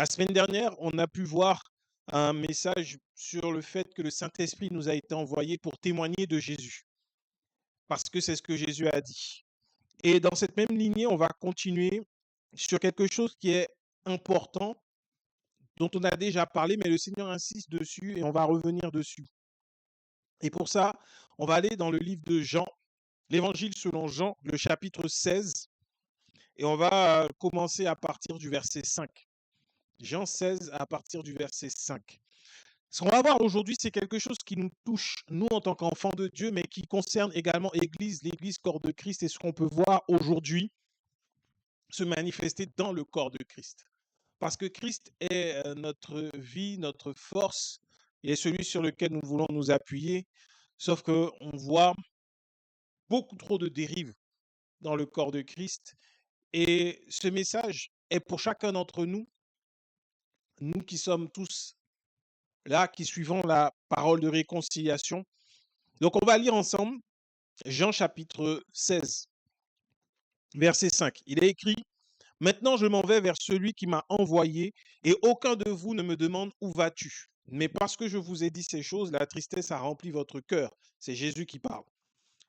La semaine dernière, on a pu voir un message sur le fait que le Saint-Esprit nous a été envoyé pour témoigner de Jésus, parce que c'est ce que Jésus a dit. Et dans cette même lignée, on va continuer sur quelque chose qui est important, dont on a déjà parlé, mais le Seigneur insiste dessus et on va revenir dessus. Et pour ça, on va aller dans le livre de Jean, l'Évangile selon Jean, le chapitre 16, et on va commencer à partir du verset 5. Jean 16 à partir du verset 5. Ce qu'on va voir aujourd'hui, c'est quelque chose qui nous touche, nous, en tant qu'enfants de Dieu, mais qui concerne également l'Église, corps de Christ, et ce qu'on peut voir aujourd'hui se manifester dans le corps de Christ. Parce que Christ est notre vie, notre force, et celui sur lequel nous voulons nous appuyer, sauf qu'on voit beaucoup trop de dérives dans le corps de Christ, et ce message est pour chacun d'entre nous, nous qui sommes tous là, qui suivons la parole de réconciliation. Donc, on va lire ensemble Jean chapitre 16, verset 5. Il est écrit: Maintenant, je m'en vais vers celui qui m'a envoyé, et aucun de vous ne me demande où vas-tu. Mais parce que je vous ai dit ces choses, la tristesse a rempli votre cœur. C'est Jésus qui parle.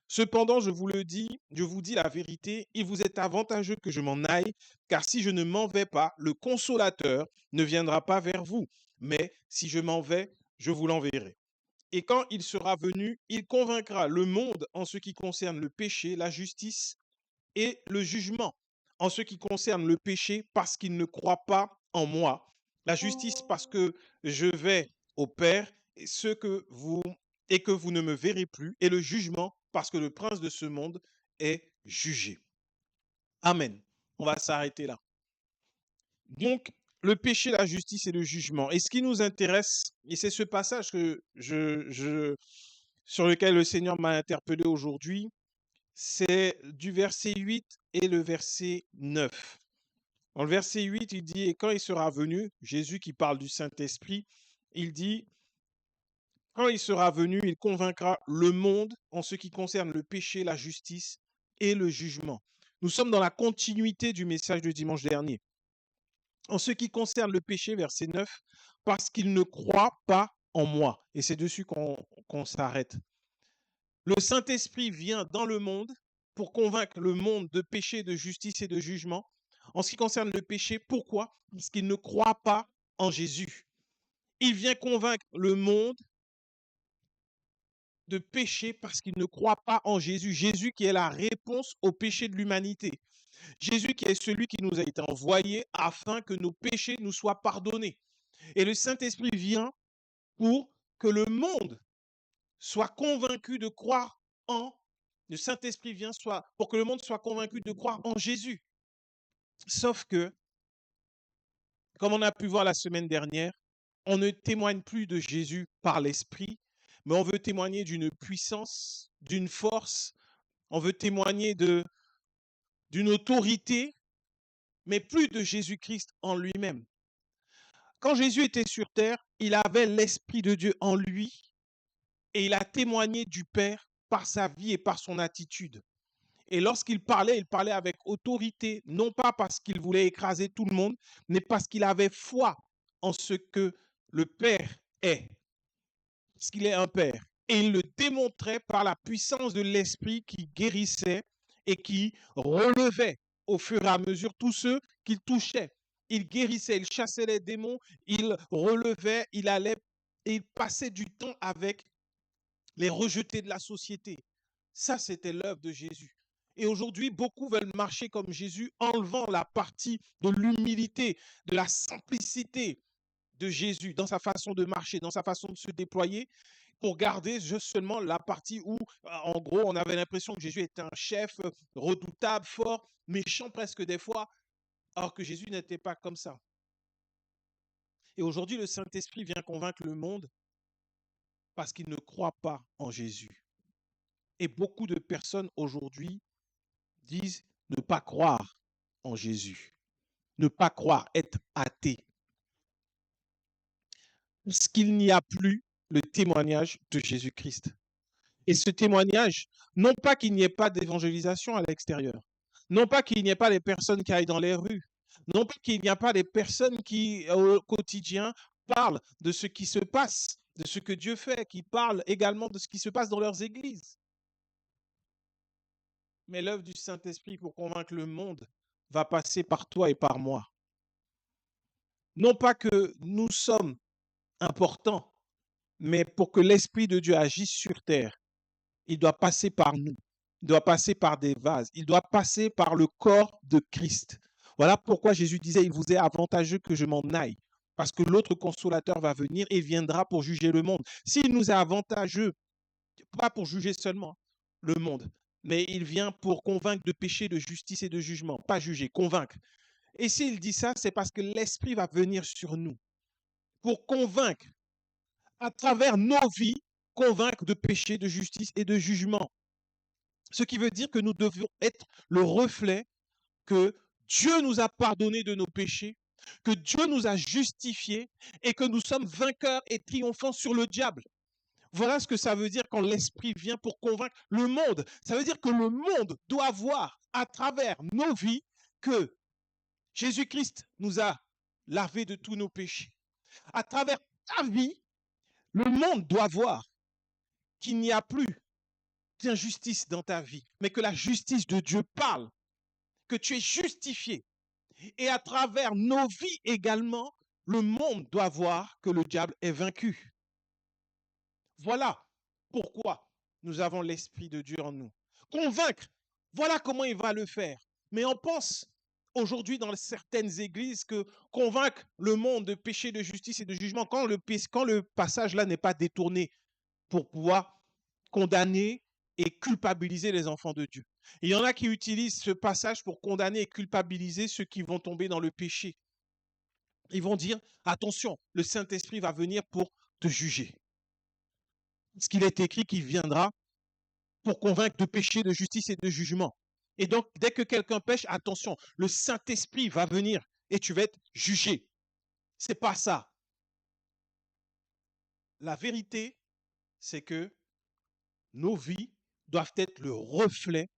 Cependant, je vous le dis, je vous dis la vérité, il vous est avantageux que je m'en aille, car si je ne m'en vais pas, le Consolateur ne viendra pas vers vous. Mais si je m'en vais, je vous l'enverrai. Et quand il sera venu, il convaincra le monde en ce qui concerne le péché, la justice et le jugement. En ce qui concerne le péché, parce qu'il ne croit pas en moi. La justice, parce que je vais au Père et que vous ne me verrez plus. Et le jugement, parce que le prince de ce monde est jugé. Amen. On va s'arrêter là. Donc, le péché, la justice et le jugement. Et ce qui nous intéresse, et c'est ce passage que sur lequel le Seigneur m'a interpellé aujourd'hui, c'est du verset 8 et le verset 9. Dans le verset 8, il dit: Et quand il sera venu, Jésus qui parle du Saint-Esprit, il dit: Quand il sera venu, il convaincra le monde en ce qui concerne le péché, la justice et le jugement. Nous sommes dans la continuité du message de dimanche dernier. En ce qui concerne le péché, verset 9, parce qu'il ne croit pas en moi. Et c'est dessus qu'on s'arrête. Le Saint-Esprit vient dans le monde pour convaincre le monde de péché, de justice et de jugement. En ce qui concerne le péché, pourquoi? Parce qu'il ne croit pas en Jésus. Il vient convaincre le monde de péché parce qu'il ne croit pas en Jésus. Jésus qui est la réponse au péché de l'humanité. Jésus qui est celui qui nous a été envoyé afin que nos péchés nous soient pardonnés. Et le Saint-Esprit vient pour que le monde soit convaincu de croire en. Le Saint-Esprit vient pour que le monde soit convaincu de croire en Jésus. Sauf que, comme on a pu voir la semaine dernière, on ne témoigne plus de Jésus par l'Esprit, mais on veut témoigner d'une puissance, d'une force, on veut témoigner d'une autorité, mais plus de Jésus-Christ en lui-même. Quand Jésus était sur terre, il avait l'Esprit de Dieu en lui et il a témoigné du Père par sa vie et par son attitude. Et lorsqu'il parlait avec autorité, non pas parce qu'il voulait écraser tout le monde, mais parce qu'il avait foi en ce que le Père est, parce qu'il est un Père. Et il le démontrait par la puissance de l'Esprit qui guérissait et qui relevait au fur et à mesure tous ceux qu'il touchait. Il guérissait, il chassait les démons, il relevait, il allait et il passait du temps avec les rejetés de la société. Ça, c'était l'œuvre de Jésus. Et aujourd'hui, beaucoup veulent marcher comme Jésus, enlevant la partie de l'humilité, de la simplicité de Jésus dans sa façon de marcher, dans sa façon de se déployer, pour garder juste seulement la partie où, en gros, on avait l'impression que Jésus était un chef redoutable, fort, méchant presque des fois, alors que Jésus n'était pas comme ça. Et aujourd'hui, le Saint-Esprit vient convaincre le monde parce qu'il ne croit pas en Jésus. Et beaucoup de personnes aujourd'hui disent ne pas croire en Jésus, ne pas croire, être athée. Parce qu'il n'y a plus le témoignage de Jésus-Christ. Et ce témoignage, non pas qu'il n'y ait pas d'évangélisation à l'extérieur, non pas qu'il n'y ait pas les personnes qui aillent dans les rues, Non pas qu'il n'y a pas des personnes qui, au quotidien, parlent de ce qui se passe, de ce que Dieu fait, qui parlent également de ce qui se passe dans leurs églises. Mais l'œuvre du Saint-Esprit pour convaincre le monde va passer par toi et par moi. Non pas que nous sommes importants, mais pour que l'Esprit de Dieu agisse sur terre, il doit passer par nous, il doit passer par des vases, il doit passer par le corps de Christ. Voilà pourquoi Jésus disait, il vous est avantageux que je m'en aille, parce que l'autre consolateur va venir et viendra pour juger le monde. S'il nous est avantageux, pas pour juger seulement le monde, mais il vient pour convaincre de péché, de justice et de jugement, pas juger, convaincre. Et s'il dit ça, c'est parce que l'Esprit va venir sur nous pour convaincre, à travers nos vies, convaincre de péché, de justice et de jugement. Ce qui veut dire que nous devons être le reflet que Dieu nous a pardonné de nos péchés, que Dieu nous a justifiés et que nous sommes vainqueurs et triomphants sur le diable. Voilà ce que ça veut dire quand l'Esprit vient pour convaincre le monde. Ça veut dire que le monde doit voir à travers nos vies que Jésus-Christ nous a lavés de tous nos péchés. À travers ta vie, le monde doit voir qu'il n'y a plus d'injustice dans ta vie, mais que la justice de Dieu parle, que tu es justifié. Et à travers nos vies également, le monde doit voir que le diable est vaincu. Voilà pourquoi nous avons l'Esprit de Dieu en nous. Convaincre, voilà comment il va le faire. Mais on pense aujourd'hui dans certaines églises que convaincre le monde de péché, de justice et de jugement, quand le passage là n'est pas détourné pour pouvoir condamner et culpabiliser les enfants de Dieu. Il y en a qui utilisent ce passage pour condamner et culpabiliser ceux qui vont tomber dans le péché. Ils vont dire, attention, le Saint-Esprit va venir pour te juger. Parce qu'il est écrit qu'il viendra pour convaincre de péché, de justice et de jugement. Et donc, dès que quelqu'un pêche, attention, le Saint-Esprit va venir et tu vas être jugé. C'est pas ça. La vérité, c'est que nos vies doivent être le reflet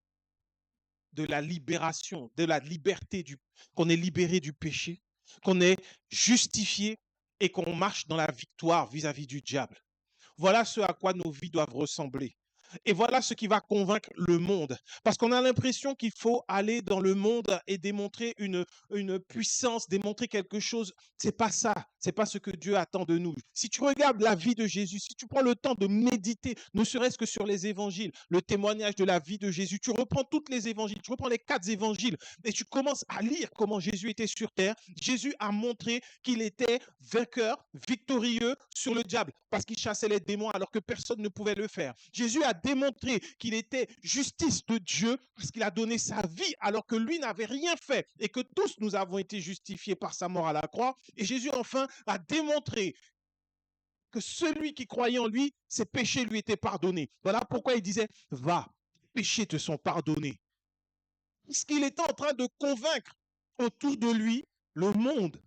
de la libération, de la liberté, qu'on est libéré du péché, qu'on est justifié et qu'on marche dans la victoire vis-à-vis du diable. Voilà ce à quoi nos vies doivent ressembler. Et voilà ce qui va convaincre le monde. Parce qu'on a l'impression qu'il faut aller dans le monde et démontrer une puissance, démontrer quelque chose. C'est pas ça. C'est pas ce que Dieu attend de nous. Si tu regardes la vie de Jésus, si tu prends le temps de méditer, ne serait-ce que sur les évangiles, le témoignage de la vie de Jésus, tu reprends toutes les évangiles, tu reprends les 4 évangiles et tu commences à lire comment Jésus était sur terre. Jésus a montré qu'il était vainqueur, victorieux sur le diable parce qu'il chassait les démons alors que personne ne pouvait le faire. Jésus a démontré qu'il était justice de Dieu parce qu'il a donné sa vie alors que lui n'avait rien fait et que tous nous avons été justifiés par sa mort à la croix. Et Jésus enfin a démontré que celui qui croyait en lui, ses péchés lui étaient pardonnés. Voilà pourquoi il disait, va, tes péchés te sont pardonnés. Parce qu'il était en train de convaincre autour de lui le monde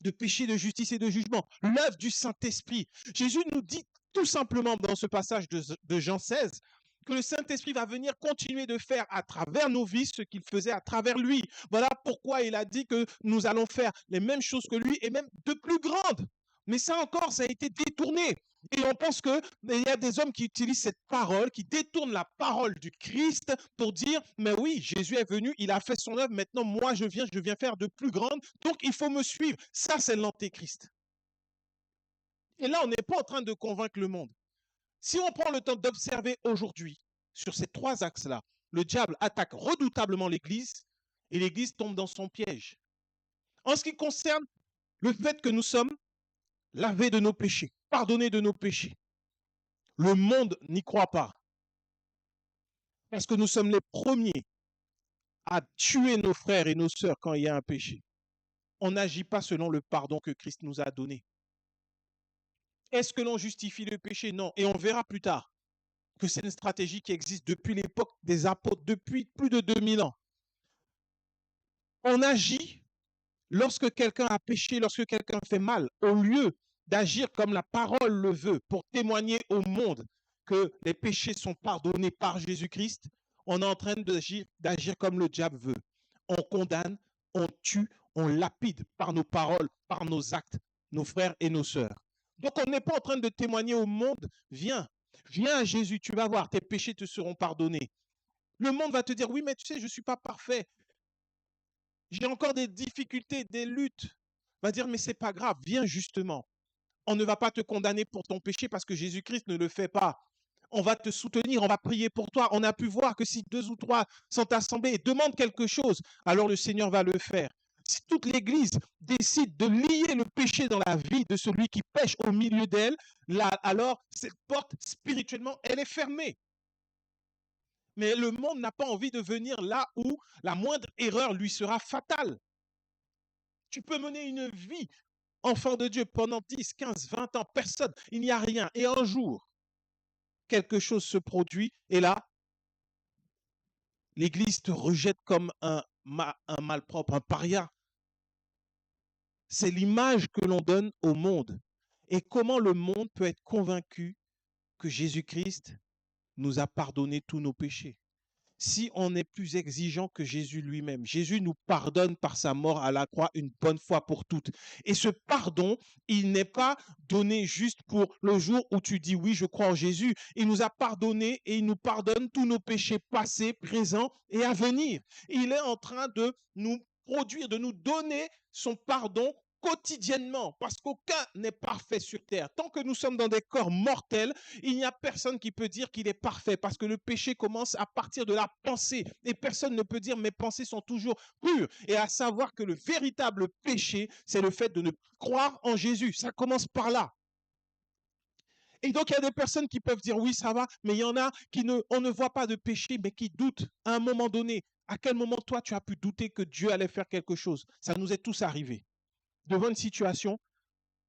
de péché, de justice et de jugement, l'œuvre du Saint-Esprit. Jésus nous dit tout simplement dans ce passage de Jean 16 que le Saint-Esprit va venir continuer de faire à travers nos vies ce qu'il faisait à travers lui. Voilà pourquoi il a dit que nous allons faire les mêmes choses que lui et même de plus grandes. Mais ça encore, ça a été détourné. Et on pense qu'il y a des hommes qui utilisent cette parole, qui détournent la parole du Christ pour dire, mais oui, Jésus est venu, il a fait son œuvre, maintenant moi je viens faire de plus grande, donc il faut me suivre. Ça, c'est l'antéchrist. Et là, on n'est pas en train de convaincre le monde. Si on prend le temps d'observer aujourd'hui, sur ces 3 axes-là, le diable attaque redoutablement l'Église et l'Église tombe dans son piège. En ce qui concerne le fait que nous sommes lavés de nos péchés, pardonnés de nos péchés, le monde n'y croit pas. Parce que nous sommes les premiers à tuer nos frères et nos sœurs quand il y a un péché. On n'agit pas selon le pardon que Christ nous a donné. Est-ce que l'on justifie le péché? Non. Et on verra plus tard que c'est une stratégie qui existe depuis l'époque des apôtres, depuis plus de 2000 ans. On agit lorsque quelqu'un a péché, lorsque quelqu'un fait mal, au lieu d'agir comme la parole le veut pour témoigner au monde que les péchés sont pardonnés par Jésus-Christ, on est en train d'agir comme le diable veut. On condamne, on tue, on lapide par nos paroles, par nos actes, nos frères et nos sœurs. Donc on n'est pas en train de témoigner au monde, viens à Jésus, tu vas voir, tes péchés te seront pardonnés. Le monde va te dire, oui, mais tu sais, je ne suis pas parfait. J'ai encore des difficultés, des luttes. Va dire, mais c'est pas grave, viens justement. On ne va pas te condamner pour ton péché parce que Jésus-Christ ne le fait pas. On va te soutenir, on va prier pour toi. On a pu voir que si 2 ou 3 sont assemblés et demandent quelque chose, alors le Seigneur va le faire. Si toute l'Église décide de lier le péché dans la vie de celui qui pêche au milieu d'elle, là, alors cette porte, spirituellement, elle est fermée. Mais le monde n'a pas envie de venir là où la moindre erreur lui sera fatale. Tu peux mener une vie, enfant de Dieu, pendant 10, 15, 20 ans, personne, il n'y a rien. Et un jour, quelque chose se produit et là, l'Église te rejette comme un malpropre, un paria. C'est l'image que l'on donne au monde. Et comment le monde peut être convaincu que Jésus-Christ nous a pardonné tous nos péchés. Si on est plus exigeant que Jésus lui-même, Jésus nous pardonne par sa mort à la croix une bonne fois pour toutes. Et ce pardon, il n'est pas donné juste pour le jour où tu dis oui, je crois en Jésus. Il nous a pardonné et il nous pardonne tous nos péchés passés, présents et à venir. Il est en train de nous produire, de nous donner son pardon quotidiennement, parce qu'aucun n'est parfait sur terre. Tant que nous sommes dans des corps mortels, il n'y a personne qui peut dire qu'il est parfait, parce que le péché commence à partir de la pensée, et personne ne peut dire mes pensées sont toujours pures, et à savoir que le véritable péché, c'est le fait de ne croire en Jésus. Ça commence par là. Et donc, il y a des personnes qui peuvent dire oui, ça va, mais il y en a on ne voit pas de péché, mais qui doutent à un moment donné. À quel moment, toi, tu as pu douter que Dieu allait faire quelque chose? Ça nous est tous arrivé. Devant une situation,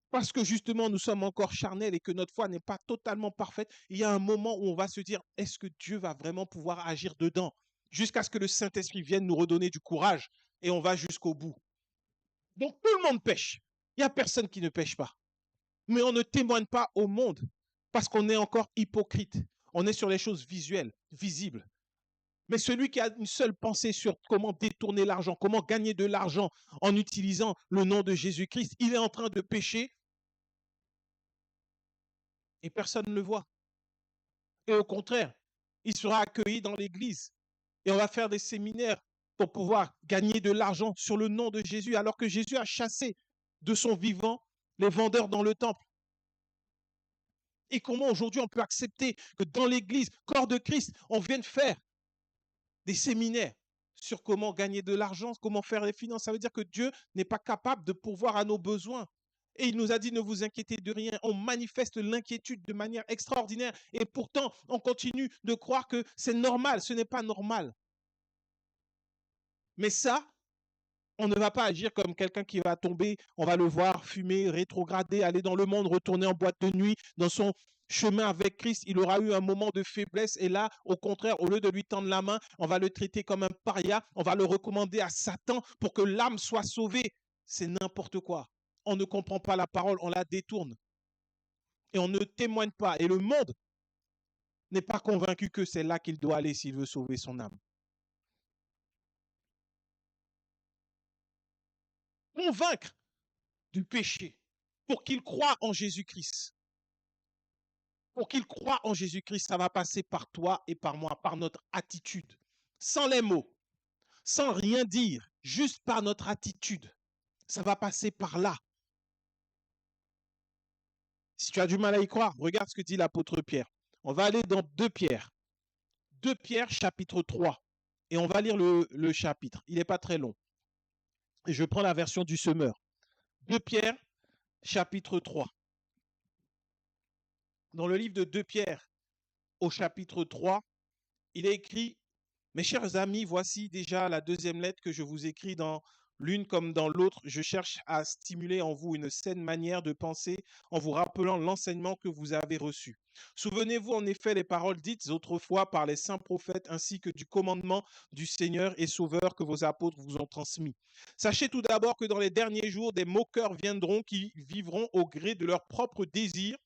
parce que justement nous sommes encore charnels et que notre foi n'est pas totalement parfaite, il y a un moment où on va se dire, est-ce que Dieu va vraiment pouvoir agir dedans? Jusqu'à ce que le Saint-Esprit vienne nous redonner du courage et on va jusqu'au bout. Donc tout le monde pêche. Il n'y a personne qui ne pêche pas. Mais on ne témoigne pas au monde parce qu'on est encore hypocrite. On est sur les choses visuelles, visibles. Mais celui qui a une seule pensée sur comment détourner l'argent, comment gagner de l'argent en utilisant le nom de Jésus-Christ, il est en train de pécher et personne ne le voit. Et au contraire, il sera accueilli dans l'église et on va faire des séminaires pour pouvoir gagner de l'argent sur le nom de Jésus, alors que Jésus a chassé de son vivant les vendeurs dans le temple. Et comment aujourd'hui on peut accepter que dans l'église, corps de Christ, on vienne faire des séminaires sur comment gagner de l'argent, comment faire les finances? Ça veut dire que Dieu n'est pas capable de pourvoir à nos besoins. Et il nous a dit, ne vous inquiétez de rien. On manifeste l'inquiétude de manière extraordinaire. Et pourtant, on continue de croire que c'est normal. Ce n'est pas normal. Mais ça, on ne va pas agir comme quelqu'un qui va tomber, on va le voir fumer, rétrograder, aller dans le monde, retourner en boîte de nuit, dans son chemin avec Christ, il aura eu un moment de faiblesse et là, au contraire, au lieu de lui tendre la main, on va le traiter comme un paria, on va le recommander à Satan pour que l'âme soit sauvée. C'est n'importe quoi. On ne comprend pas la parole, on la détourne. Et on ne témoigne pas. Et le monde n'est pas convaincu que c'est là qu'il doit aller s'il veut sauver son âme. Convaincre du péché pour qu'il croie en Jésus-Christ. Pour qu'il croie en Jésus-Christ, ça va passer par toi et par moi, par notre attitude. Sans les mots, sans rien dire, juste par notre attitude. Ça va passer par là. Si tu as du mal à y croire, regarde ce que dit l'apôtre Pierre. On va aller dans 2 Pierre. 2 Pierre, chapitre 3. Et on va lire le chapitre. Il n'est pas très long. Et je prends la version du semeur. 2 Pierre, chapitre 3. Dans le livre de 2 Pierre, au chapitre 3, il est écrit: mes chers amis, voici déjà la deuxième lettre que je vous écris. Dans l'une comme dans l'autre, je cherche à stimuler en vous une saine manière de penser en vous rappelant l'enseignement que vous avez reçu. Souvenez-vous en effet des paroles dites autrefois par les saints prophètes ainsi que du commandement du Seigneur et Sauveur que vos apôtres vous ont transmis. Sachez tout d'abord que dans les derniers jours, des moqueurs viendront qui vivront au gré de leurs propres désirs.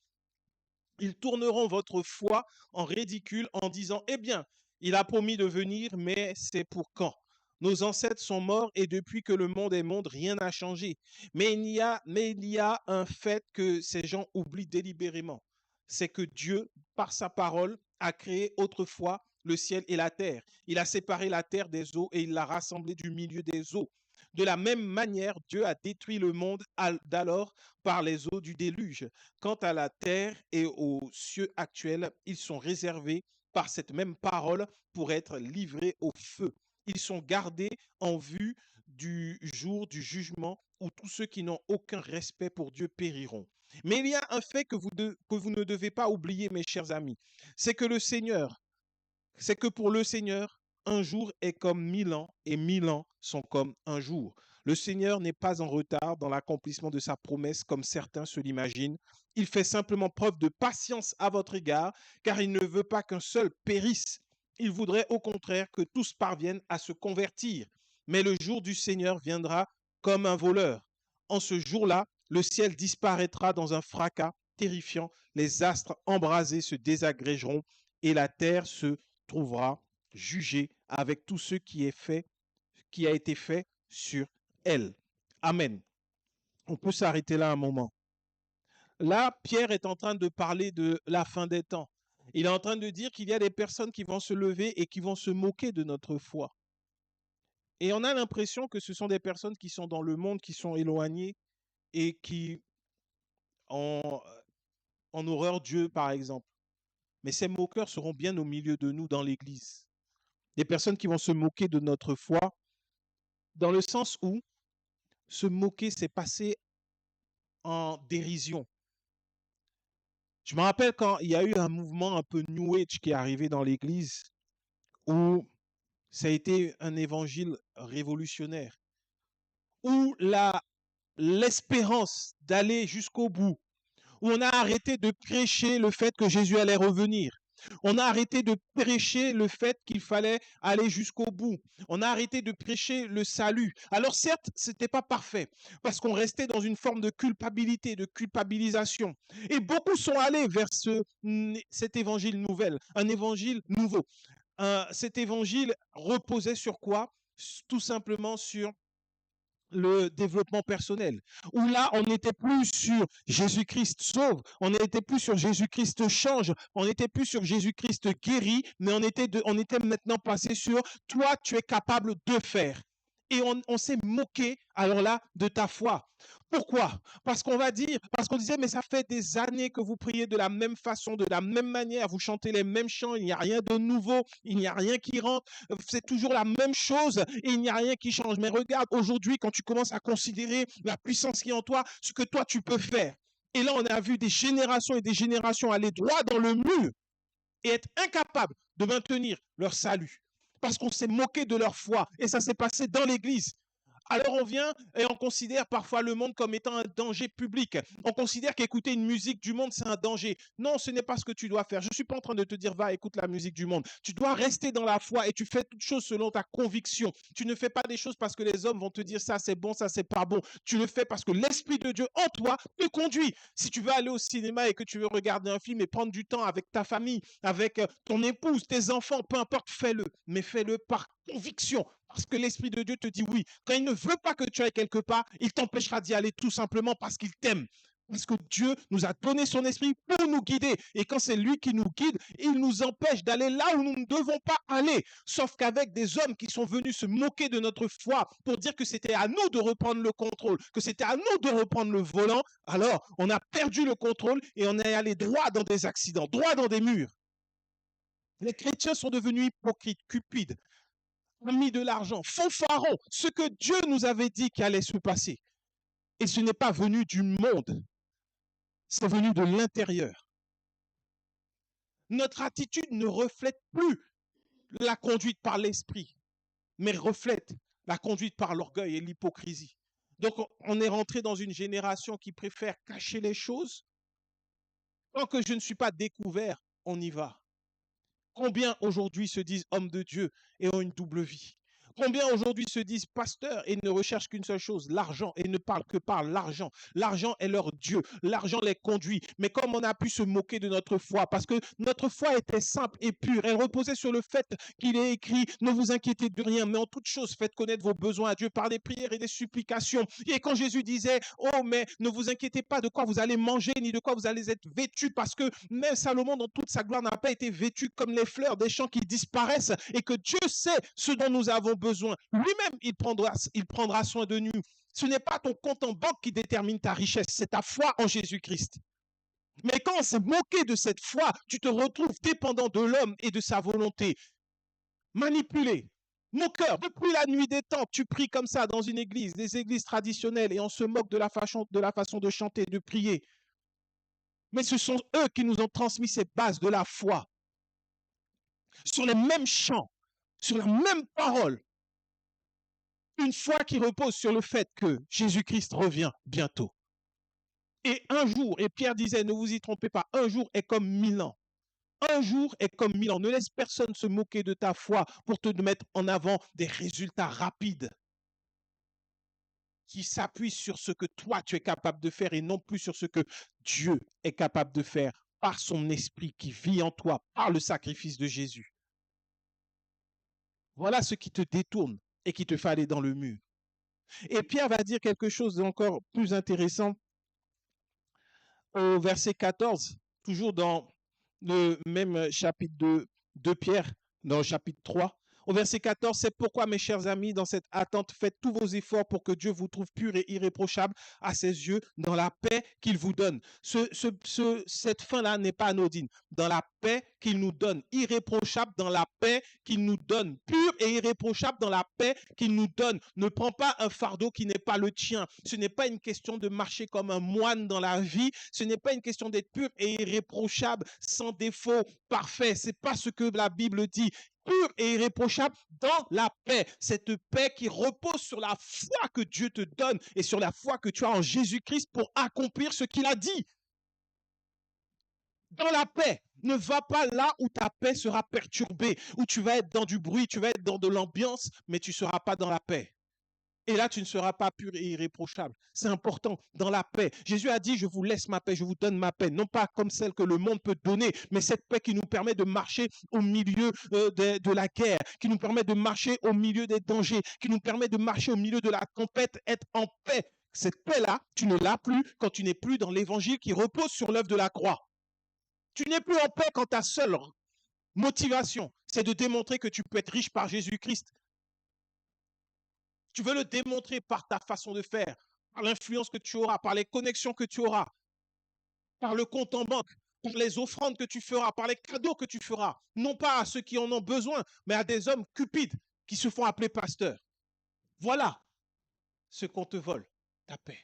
Ils tourneront votre foi en ridicule en disant: eh bien, il a promis de venir, mais c'est pour quand? Nos ancêtres sont morts et depuis que le monde est monde, rien n'a changé. Mais il y a un fait que ces gens oublient délibérément. C'est que Dieu, par sa parole, a créé autrefois le ciel et la terre. Il a séparé la terre des eaux et il l'a rassemblée du milieu des eaux. De la même manière, Dieu a détruit le monde d'alors par les eaux du déluge. Quant à la terre et aux cieux actuels, ils sont réservés par cette même parole pour être livrés au feu. Ils sont gardés en vue du jour du jugement où tous ceux qui n'ont aucun respect pour Dieu périront. Mais il y a un fait que vous ne devez pas oublier, mes chers amis, c'est que le Seigneur, c'est que pour le Seigneur, un jour est comme 1000 ans et 1000 ans sont comme un jour. Le Seigneur n'est pas en retard dans l'accomplissement de sa promesse comme certains se l'imaginent. Il fait simplement preuve de patience à votre égard car il ne veut pas qu'un seul périsse. Il voudrait au contraire que tous parviennent à se convertir. Mais le jour du Seigneur viendra comme un voleur. En ce jour-là, le ciel disparaîtra dans un fracas terrifiant, les astres embrasés se désagrégeront et la terre se trouvera jugé avec tout ce qui a été fait sur elle. Amen. On peut s'arrêter là un moment. Là, Pierre est en train de parler de la fin des temps. Il est en train de dire qu'il y a des personnes qui vont se lever et qui vont se moquer de notre foi. Et on a l'impression que ce sont des personnes qui sont dans le monde, qui sont éloignées et qui ont en horreur Dieu, par exemple. Mais ces moqueurs seront bien au milieu de nous dans l'Église. Des personnes qui vont se moquer de notre foi, dans le sens où se moquer, c'est passer en dérision. Je me rappelle quand il y a eu un mouvement un peu New Age qui est arrivé dans l'Église, où ça a été un évangile révolutionnaire, où l'espérance d'aller jusqu'au bout, où on a arrêté de prêcher le fait que Jésus allait revenir. On a arrêté de prêcher le fait qu'il fallait aller jusqu'au bout. On a arrêté de prêcher le salut. Alors certes, ce n'était pas parfait, parce qu'on restait dans une forme de culpabilité, de culpabilisation. Et beaucoup sont allés vers cet évangile nouvel, un évangile nouveau. Cet évangile reposait sur quoi? Tout simplement sur le développement personnel, où là, on n'était plus sur Jésus-Christ sauve, on n'était plus sur Jésus-Christ change, on n'était plus sur Jésus-Christ guérit, mais on était maintenant passé sur toi, tu es capable de faire. Et on s'est moqué, alors là, de ta foi. Pourquoi? Parce qu'on disait, mais ça fait des années que vous priez de la même façon, de la même manière, vous chantez les mêmes chants, il n'y a rien de nouveau, il n'y a rien qui rentre, c'est toujours la même chose et il n'y a rien qui change. Mais regarde, aujourd'hui, quand tu commences à considérer la puissance qui est en toi, ce que toi tu peux faire. Et là, on a vu des générations et des générations aller droit dans le mur et être incapables de maintenir leur salut parce qu'on s'est moqué de leur foi et ça s'est passé dans l'église. Alors on vient et on considère parfois le monde comme étant un danger public. On considère qu'écouter une musique du monde, c'est un danger. Non, ce n'est pas ce que tu dois faire. Je ne suis pas en train de te dire, va, écoute la musique du monde. Tu dois rester dans la foi et tu fais toutes choses selon ta conviction. Tu ne fais pas des choses parce que les hommes vont te dire ça c'est bon, ça c'est pas bon. Tu le fais parce que l'Esprit de Dieu en toi te conduit. Si tu veux aller au cinéma et que tu veux regarder un film et prendre du temps avec ta famille, avec ton épouse, tes enfants, peu importe, fais-le. Mais fais-le par conviction. Parce que l'Esprit de Dieu te dit oui. Quand il ne veut pas que tu ailles quelque part, il t'empêchera d'y aller tout simplement parce qu'il t'aime. Parce que Dieu nous a donné son esprit pour nous guider. Et quand c'est lui qui nous guide, il nous empêche d'aller là où nous ne devons pas aller. Sauf qu'avec des hommes qui sont venus se moquer de notre foi pour dire que c'était à nous de reprendre le contrôle, que c'était à nous de reprendre le volant, alors on a perdu le contrôle et on est allé droit dans des accidents, droit dans des murs. Les chrétiens sont devenus hypocrites, cupides, mis de l'argent, fanfarons, ce que Dieu nous avait dit qu'il allait se passer. Et ce n'est pas venu du monde, c'est venu de l'intérieur. Notre attitude ne reflète plus la conduite par l'esprit, mais reflète la conduite par l'orgueil et l'hypocrisie. Donc on est rentré dans une génération qui préfère cacher les choses. Tant que je ne suis pas découvert, on y va. Combien aujourd'hui se disent hommes de Dieu et ont une double vie? Combien aujourd'hui se disent pasteurs et ne recherchent qu'une seule chose, l'argent, et ne parlent que par l'argent. L'argent est leur Dieu, l'argent les conduit. Mais comme on a pu se moquer de notre foi, parce que notre foi était simple et pure, elle reposait sur le fait qu'il est écrit, ne vous inquiétez de rien, mais en toute chose, faites connaître vos besoins à Dieu par des prières et des supplications. Et quand Jésus disait, oh, mais ne vous inquiétez pas de quoi vous allez manger, ni de quoi vous allez être vêtus, parce que même Salomon, dans toute sa gloire, n'a pas été vêtu comme les fleurs des champs qui disparaissent, et que Dieu sait ce dont nous avons besoin. Lui-même, il prendra soin de nous. Ce n'est pas ton compte en banque qui détermine ta richesse, c'est ta foi en Jésus-Christ. Mais quand on s'est moqué de cette foi, tu te retrouves dépendant de l'homme et de sa volonté, manipulé. Moqueur, depuis la nuit des temps, tu pries comme ça dans une église, des églises traditionnelles, et on se moque de la façon de chanter, de prier. Mais ce sont eux qui nous ont transmis ces bases de la foi, sur les mêmes chants, sur la même parole. Une foi qui repose sur le fait que Jésus-Christ revient bientôt. Et un jour, et Pierre disait, ne vous y trompez pas, un jour est comme 1000 ans. Un jour est comme 1000 ans. Ne laisse personne se moquer de ta foi pour te mettre en avant des résultats rapides qui s'appuient sur ce que toi tu es capable de faire et non plus sur ce que Dieu est capable de faire par son esprit qui vit en toi, par le sacrifice de Jésus. Voilà ce qui te détourne et qui te fait aller dans le mur. Et Pierre va dire quelque chose d'encore plus intéressant au verset 14, toujours dans le même chapitre de Pierre, dans le chapitre 3. Au verset 14, c'est pourquoi, mes chers amis, dans cette attente, faites tous vos efforts pour que Dieu vous trouve pur et irréprochable à ses yeux dans la paix qu'il vous donne. Cette fin-là n'est pas anodine. Dans la paix qu'il nous donne, irréprochable dans la paix qu'il nous donne, pur et irréprochable dans la paix qu'il nous donne. Ne prends pas un fardeau qui n'est pas le tien. Ce n'est pas une question de marcher comme un moine dans la vie. Ce n'est pas une question d'être pur et irréprochable, sans défaut, parfait. C'est pas ce que la Bible dit. Pur et irréprochable dans la paix. Cette paix qui repose sur la foi que Dieu te donne et sur la foi que tu as en Jésus-Christ pour accomplir ce qu'il a dit. Dans la paix. Ne va pas là où ta paix sera perturbée, où tu vas être dans du bruit, tu vas être dans de l'ambiance, mais tu ne seras pas dans la paix. Et là, tu ne seras pas pur et irréprochable. C'est important, dans la paix. Jésus a dit, je vous laisse ma paix, je vous donne ma paix. Non pas comme celle que le monde peut donner, mais cette paix qui nous permet de marcher au milieu de la guerre, qui nous permet de marcher au milieu des dangers, qui nous permet de marcher au milieu de la tempête, être en paix. Cette paix-là, tu ne l'as plus quand tu n'es plus dans l'évangile qui repose sur l'œuvre de la croix. Tu n'es plus en paix quand ta seule motivation, c'est de démontrer que tu peux être riche par Jésus-Christ. Tu veux le démontrer par ta façon de faire, par l'influence que tu auras, par les connexions que tu auras, par le compte en banque, par les offrandes que tu feras, par les cadeaux que tu feras. Non pas à ceux qui en ont besoin, mais à des hommes cupides qui se font appeler pasteurs. Voilà ce qu'on te vole, ta paix.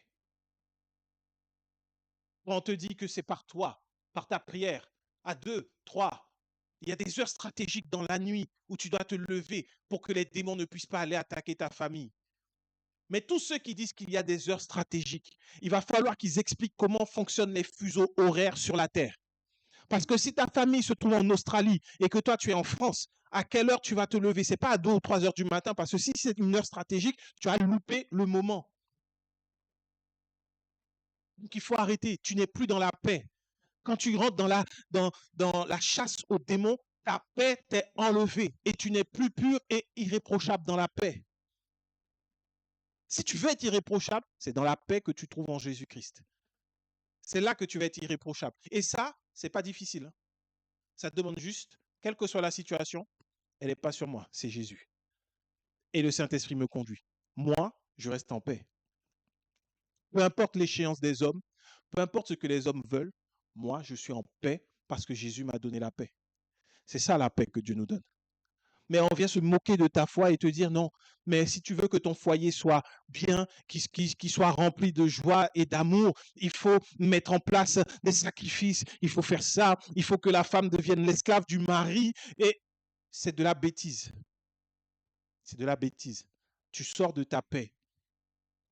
On te dit que c'est par toi, par ta prière, à 2, 3. Il y a des heures stratégiques dans la nuit où tu dois te lever pour que les démons ne puissent pas aller attaquer ta famille. Mais tous ceux qui disent qu'il y a des heures stratégiques, il va falloir qu'ils expliquent comment fonctionnent les fuseaux horaires sur la Terre. Parce que si ta famille se trouve en Australie et que toi tu es en France, à quelle heure tu vas te lever? Ce n'est pas à 2 ou 3 heures du matin, parce que si c'est une heure stratégique, tu as loupé le moment. Donc il faut arrêter, tu n'es plus dans la paix. Quand tu rentres dans la chasse aux démons, ta paix t'est enlevée et tu n'es plus pur et irréprochable dans la paix. Si tu veux être irréprochable, c'est dans la paix que tu trouves en Jésus-Christ. C'est là que tu vas être irréprochable. Et ça, c'est pas difficile. Ça te demande juste, quelle que soit la situation, elle n'est pas sur moi, c'est Jésus. Et le Saint-Esprit me conduit. Moi, je reste en paix. Peu importe l'échéance des hommes, peu importe ce que les hommes veulent, moi, je suis en paix parce que Jésus m'a donné la paix. C'est ça la paix que Dieu nous donne. Mais on vient se moquer de ta foi et te dire non, mais si tu veux que ton foyer soit bien, qu'il soit rempli de joie et d'amour, il faut mettre en place des sacrifices, il faut faire ça, il faut que la femme devienne l'esclave du mari. Et c'est de la bêtise. C'est de la bêtise. Tu sors de ta paix.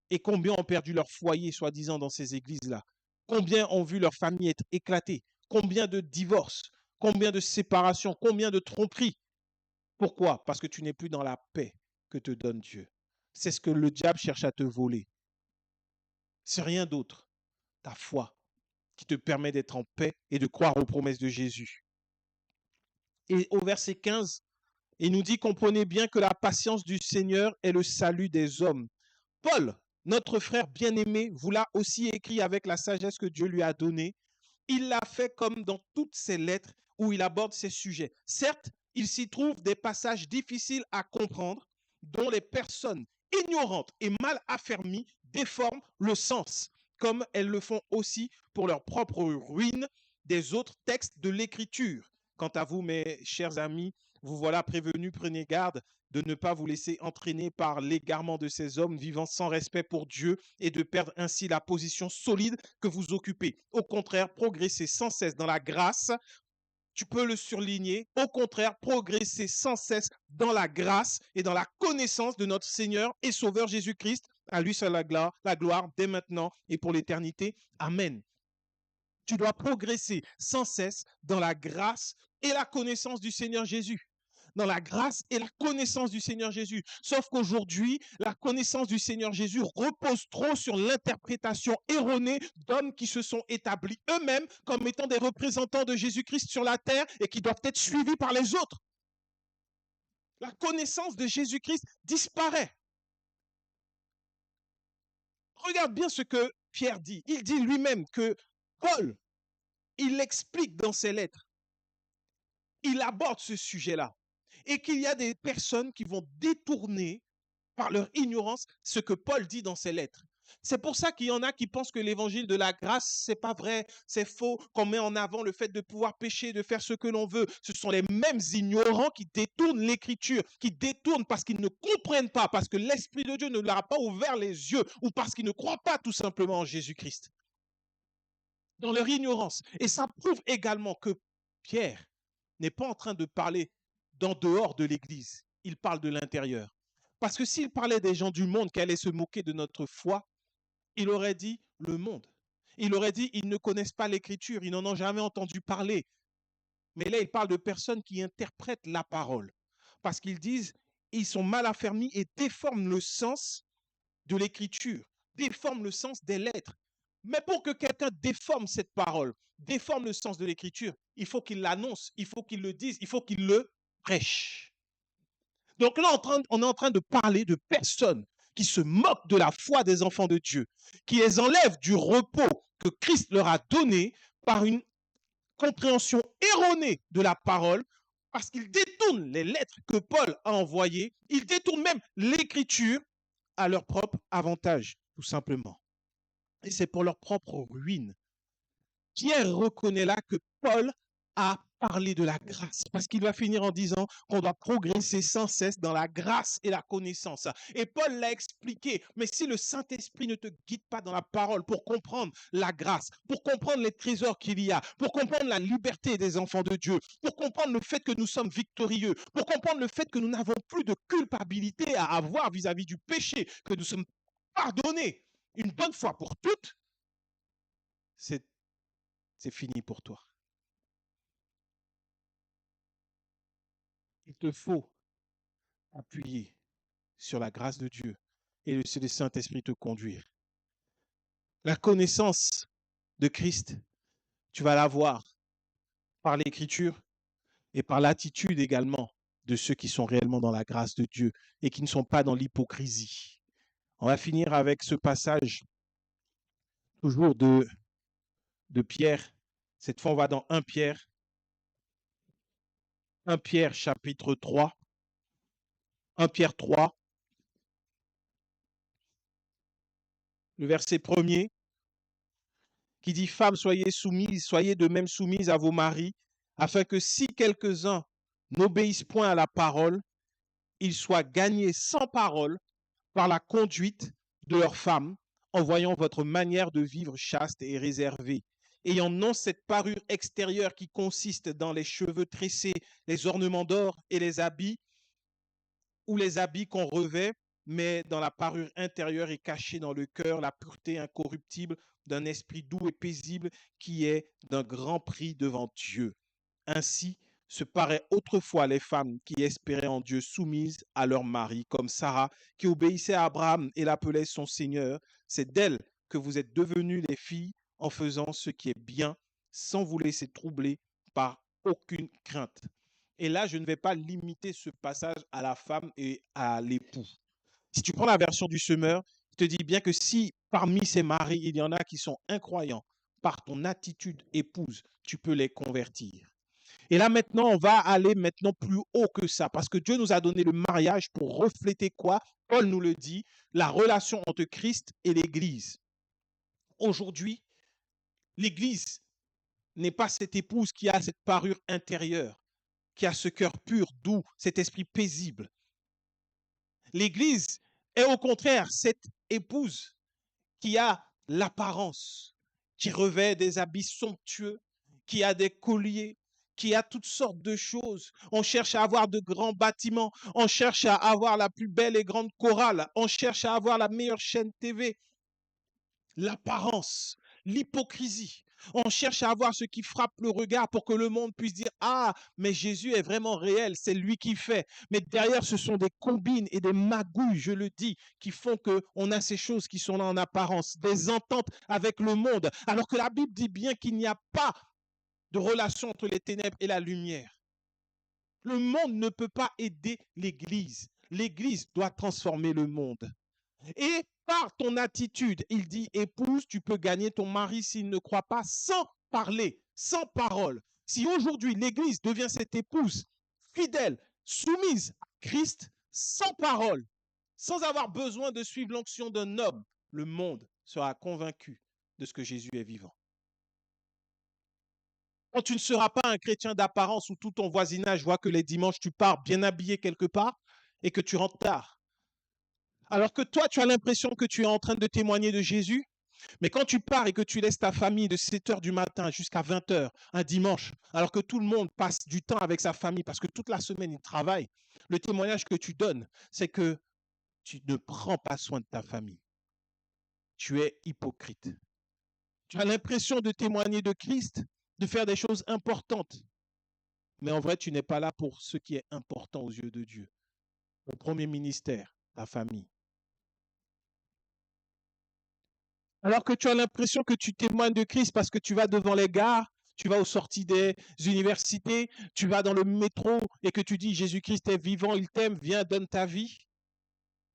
Et combien ont perdu leur foyer, soi-disant, dans ces églises-là? Combien ont vu leur famille être éclatée? Combien de divorces? Combien de séparations? Combien de tromperies? Pourquoi? Parce que tu n'es plus dans la paix. que te donne Dieu. C'est ce que le diable cherche à te voler. C'est rien d'autre. Ta foi qui te permet d'être en paix et de croire aux promesses de Jésus. Et au verset 15, il nous dit: comprenez bien que la patience du Seigneur est le salut des hommes. Paul, notre frère bien-aimé, vous l'a aussi écrit avec la sagesse que Dieu lui a donnée. Il l'a fait comme dans toutes ses lettres où il aborde ces sujets. Certes, il s'y trouve des passages difficiles à comprendre dont les personnes ignorantes et mal affermies déforment le sens, comme elles le font aussi pour leur propre ruine des autres textes de l'Écriture. Quant à vous, mes chers amis, vous voilà prévenus, prenez garde de ne pas vous laisser entraîner par l'égarement de ces hommes vivant sans respect pour Dieu et de perdre ainsi la position solide que vous occupez. Au contraire, progressez sans cesse dans la grâce. Tu peux le surligner. Au contraire, progresser sans cesse dans la grâce et dans la connaissance de notre Seigneur et Sauveur Jésus-Christ. À lui seul la gloire dès maintenant et pour l'éternité. Amen. Tu dois progresser sans cesse dans la grâce et la connaissance du Seigneur Jésus. Dans la grâce et la connaissance du Seigneur Jésus. Sauf qu'aujourd'hui, la connaissance du Seigneur Jésus repose trop sur l'interprétation erronée d'hommes qui se sont établis eux-mêmes comme étant des représentants de Jésus-Christ sur la terre et qui doivent être suivis par les autres. La connaissance de Jésus-Christ disparaît. Regarde bien ce que Pierre dit. Il dit lui-même que Paul, il explique dans ses lettres, il aborde ce sujet-là. Et qu'il y a des personnes qui vont détourner par leur ignorance ce que Paul dit dans ses lettres. C'est pour ça qu'il y en a qui pensent que l'évangile de la grâce, c'est pas vrai, c'est faux, qu'on met en avant le fait de pouvoir pécher, de faire ce que l'on veut. Ce sont les mêmes ignorants qui détournent l'écriture, qui détournent parce qu'ils ne comprennent pas, parce que l'Esprit de Dieu ne leur a pas ouvert les yeux, ou parce qu'ils ne croient pas tout simplement en Jésus-Christ. Dans leur ignorance. Et ça prouve également que Pierre n'est pas en train de parler d'en dehors de l'Église. Il parle de l'intérieur. Parce que s'il parlait des gens du monde qui allaient se moquer de notre foi, il aurait dit le monde. Il aurait dit ils ne connaissent pas l'Écriture, ils n'en ont jamais entendu parler. Mais là, il parle de personnes qui interprètent la parole. Parce qu'ils disent ils sont mal affermis et déforment le sens de l'Écriture, déforment le sens des lettres. Mais pour que quelqu'un déforme cette parole, déforme le sens de l'Écriture, il faut qu'il l'annonce, il faut qu'il le dise, il faut qu'il le prêche. Donc là, on est en train de parler de personnes qui se moquent de la foi des enfants de Dieu, qui les enlèvent du repos que Christ leur a donné par une compréhension erronée de la parole, parce qu'ils détournent les lettres que Paul a envoyées, ils détournent même l'Écriture à leur propre avantage, tout simplement. Et c'est pour leur propre ruine. Pierre reconnaît là que Paul a parlé de la grâce, parce qu'il va finir en disant qu'on doit progresser sans cesse dans la grâce et la connaissance. Et Paul l'a expliqué, mais si le Saint-Esprit ne te guide pas dans la parole pour comprendre la grâce, pour comprendre les trésors qu'il y a, pour comprendre la liberté des enfants de Dieu, pour comprendre le fait que nous sommes victorieux, pour comprendre le fait que nous n'avons plus de culpabilité à avoir vis-à-vis du péché, que nous sommes pardonnés une bonne fois pour toutes, c'est fini pour toi. Il te faut appuyer sur la grâce de Dieu et laisser le Saint-Esprit te conduire. La connaissance de Christ, tu vas l'avoir par l'Écriture et par l'attitude également de ceux qui sont réellement dans la grâce de Dieu et qui ne sont pas dans l'hypocrisie. On va finir avec ce passage toujours de Pierre. Cette fois, on va dans 1 Pierre. 1 Pierre chapitre 3. 1 Pierre 3. Le verset 1er qui dit « Femmes, soyez soumises, soyez de même soumises à vos maris, afin que si quelques-uns n'obéissent point à la parole, ils soient gagnés sans parole par la conduite de leurs femmes, en voyant votre manière de vivre chaste et réservée, ayant non cette parure extérieure qui consiste dans les cheveux tressés, les ornements d'or et les habits, ou les habits qu'on revêt, mais dans la parure intérieure et cachée dans le cœur la pureté incorruptible d'un esprit doux et paisible qui est d'un grand prix devant Dieu. Ainsi, se paraient autrefois les femmes qui espéraient en Dieu soumises à leur mari, comme Sarah, qui obéissait à Abraham et l'appelait son Seigneur. C'est d'elle que vous êtes devenues les filles en faisant ce qui est bien, sans vous laisser troubler par aucune crainte. Et là, je ne vais pas limiter ce passage à la femme et à l'époux. Si tu prends la version du semeur, il te dit bien que si parmi ces maris, il y en a qui sont incroyants, par ton attitude épouse, tu peux les convertir. Et là maintenant, on va aller maintenant plus haut que ça, parce que Dieu nous a donné le mariage pour refléter quoi? Paul nous le dit, la relation entre Christ et l'Église. Aujourd'hui, l'Église n'est pas cette épouse qui a cette parure intérieure, qui a ce cœur pur, doux, cet esprit paisible. L'Église est au contraire cette épouse qui a l'apparence, qui revêt des habits somptueux, qui a des colliers, qui a toutes sortes de choses. On cherche à avoir de grands bâtiments, on cherche à avoir la plus belle et grande chorale, on cherche à avoir la meilleure chaîne TV. L'apparence, l'hypocrisie. On cherche à avoir ce qui frappe le regard pour que le monde puisse dire ah, mais Jésus est vraiment réel, c'est lui qui fait. Mais derrière, ce sont des combines et des magouilles, je le dis, qui font qu'on a ces choses qui sont là en apparence, des ententes avec le monde, alors que la Bible dit bien qu'il n'y a pas de relation entre les ténèbres et la lumière. Le monde ne peut pas aider l'Église. L'Église doit transformer le monde. Et par ton attitude, il dit, épouse, tu peux gagner ton mari s'il ne croit pas sans parler, sans parole. Si aujourd'hui l'Église devient cette épouse fidèle, soumise à Christ, sans parole, sans avoir besoin de suivre l'onction d'un homme, le monde sera convaincu de ce que Jésus est vivant. Quand tu ne seras pas un chrétien d'apparence où tout ton voisinage voit que les dimanches tu pars bien habillé quelque part et que tu rentres tard, alors que toi, tu as l'impression que tu es en train de témoigner de Jésus, mais quand tu pars et que tu laisses ta famille de 7 heures du matin jusqu'à 20 heures un dimanche, alors que tout le monde passe du temps avec sa famille parce que toute la semaine, il travaille, le témoignage que tu donnes, c'est que tu ne prends pas soin de ta famille. Tu es hypocrite. Tu as l'impression de témoigner de Christ, de faire des choses importantes, mais en vrai, tu n'es pas là pour ce qui est important aux yeux de Dieu. Ton premier ministère, ta famille. Alors que tu as l'impression que tu témoignes de Christ parce que tu vas devant les gares, tu vas aux sorties des universités, tu vas dans le métro et que tu dis Jésus-Christ est vivant, il t'aime, viens, donne ta vie.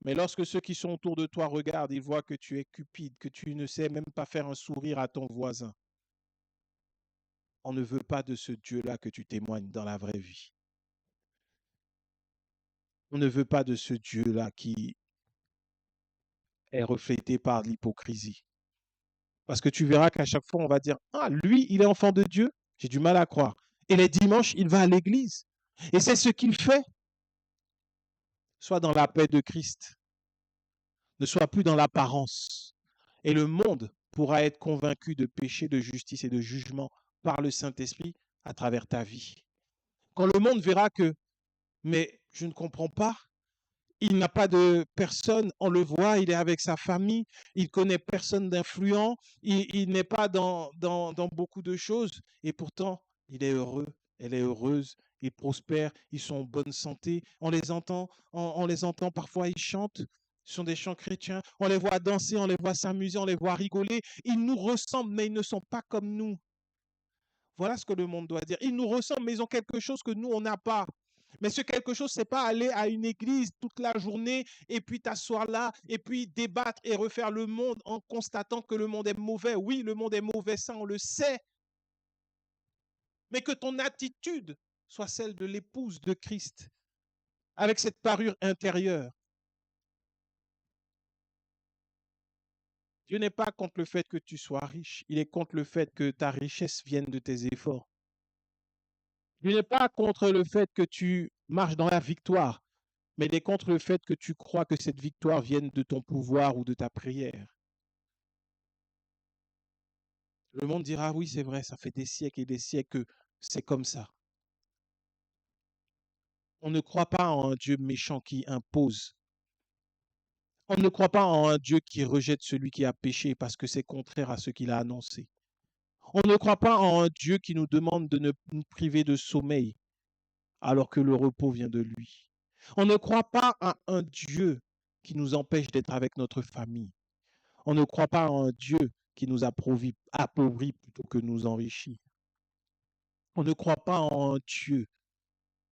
Mais lorsque ceux qui sont autour de toi regardent, ils voient que tu es cupide, que tu ne sais même pas faire un sourire à ton voisin. On ne veut pas de ce Dieu-là que tu témoignes dans la vraie vie. On ne veut pas de ce Dieu-là qui est reflété par l'hypocrisie. Parce que tu verras qu'à chaque fois, on va dire, ah, lui, il est enfant de Dieu. J'ai du mal à croire. Et les dimanches, il va à l'église. Et c'est ce qu'il fait. Sois dans la paix de Christ. Ne sois plus dans l'apparence. Et le monde pourra être convaincu de péché, de justice et de jugement par le Saint-Esprit à travers ta vie. Quand le monde verra que, mais je ne comprends pas, il n'a pas de personne, on le voit, il est avec sa famille, il connaît personne d'influent, il n'est pas dans beaucoup de choses, et pourtant, il est heureux, elle est heureuse, ils prospèrent, ils sont en bonne santé, on les entend parfois, ils chantent, ce sont des chants chrétiens, on les voit danser, on les voit s'amuser, on les voit rigoler, ils nous ressemblent, mais ils ne sont pas comme nous. Voilà ce que le monde doit dire. Ils nous ressemblent, mais ils ont quelque chose que nous, on n'a pas. Mais ce quelque chose, c'est pas aller à une église toute la journée et puis t'asseoir là et puis débattre et refaire le monde en constatant que le monde est mauvais. Oui, le monde est mauvais, ça on le sait. Mais que ton attitude soit celle de l'épouse de Christ, avec cette parure intérieure. Dieu n'est pas contre le fait que tu sois riche, il est contre le fait que ta richesse vienne de tes efforts. Dieu n'est pas contre le fait que tu marches dans la victoire, mais il est contre le fait que tu crois que cette victoire vienne de ton pouvoir ou de ta prière. Le monde dira, oui, c'est vrai, ça fait des siècles et des siècles que c'est comme ça. On ne croit pas en un Dieu méchant qui impose. On ne croit pas en un Dieu qui rejette celui qui a péché parce que c'est contraire à ce qu'il a annoncé. On ne croit pas en un Dieu qui nous demande de ne nous priver de sommeil alors que le repos vient de lui. On ne croit pas à un Dieu qui nous empêche d'être avec notre famille. On ne croit pas à un Dieu qui nous appauvrit plutôt que nous enrichit. On ne croit pas en un Dieu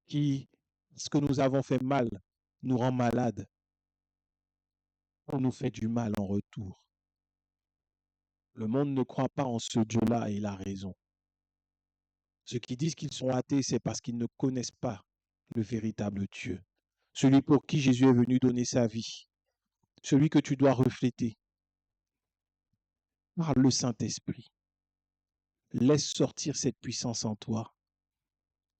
qui, ce que nous avons fait mal, nous rend malades ou nous fait du mal en retour. Le monde ne croit pas en ce Dieu-là et il a raison. Ceux qui disent qu'ils sont athées, c'est parce qu'ils ne connaissent pas le véritable Dieu, celui pour qui Jésus est venu donner sa vie, celui que tu dois refléter par le Saint-Esprit. Laisse sortir cette puissance en toi.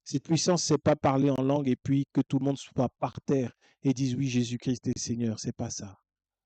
Cette puissance, c'est pas parler en langue et puis que tout le monde soit par terre et dise oui, Jésus-Christ est Seigneur. C'est pas ça.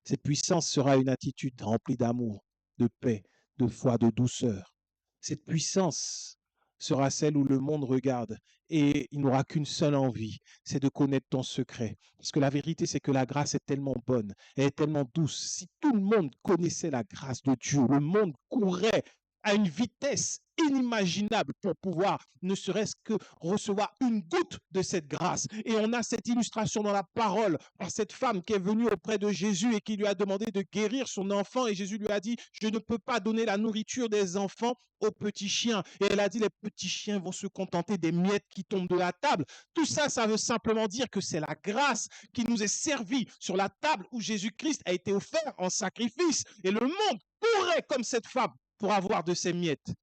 Cette puissance sera une attitude remplie d'amour, de paix, de foi, de douceur. Cette puissance sera celle où le monde regarde et il n'aura qu'une seule envie, c'est de connaître ton secret. Parce que la vérité, c'est que la grâce est tellement bonne, elle est tellement douce. Si tout le monde connaissait la grâce de Dieu, le monde courrait à une vitesse inimaginable pour pouvoir ne serait-ce que recevoir une goutte de cette grâce. Et on a cette illustration dans la parole par cette femme qui est venue auprès de Jésus et qui lui a demandé de guérir son enfant. Et Jésus lui a dit, je ne peux pas donner la nourriture des enfants aux petits chiens. Et elle a dit, les petits chiens vont se contenter des miettes qui tombent de la table. Tout ça, ça veut simplement dire que c'est la grâce qui nous est servie sur la table où Jésus-Christ a été offert en sacrifice. Et le monde courait comme cette femme pour avoir de ces miettes.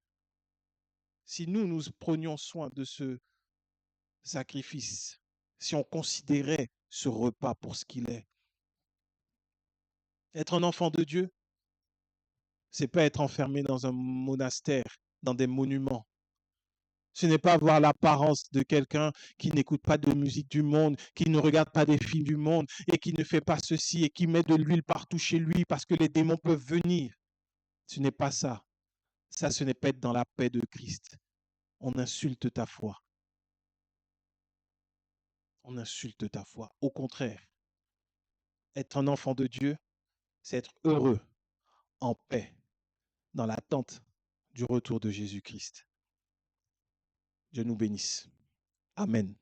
Si nous prenions soin de ce sacrifice, si on considérait ce repas pour ce qu'il est, être un enfant de Dieu, c'est pas être enfermé dans un monastère, dans des monuments. Ce n'est pas avoir l'apparence de quelqu'un qui n'écoute pas de musique du monde, qui ne regarde pas des films du monde et qui ne fait pas ceci et qui met de l'huile partout chez lui parce que les démons peuvent venir. Ce n'est pas ça. Ça, ce n'est pas être dans la paix de Christ. On insulte ta foi. On insulte ta foi. Au contraire, être un enfant de Dieu, c'est être heureux, en paix, dans l'attente du retour de Jésus-Christ. Dieu nous bénisse. Amen.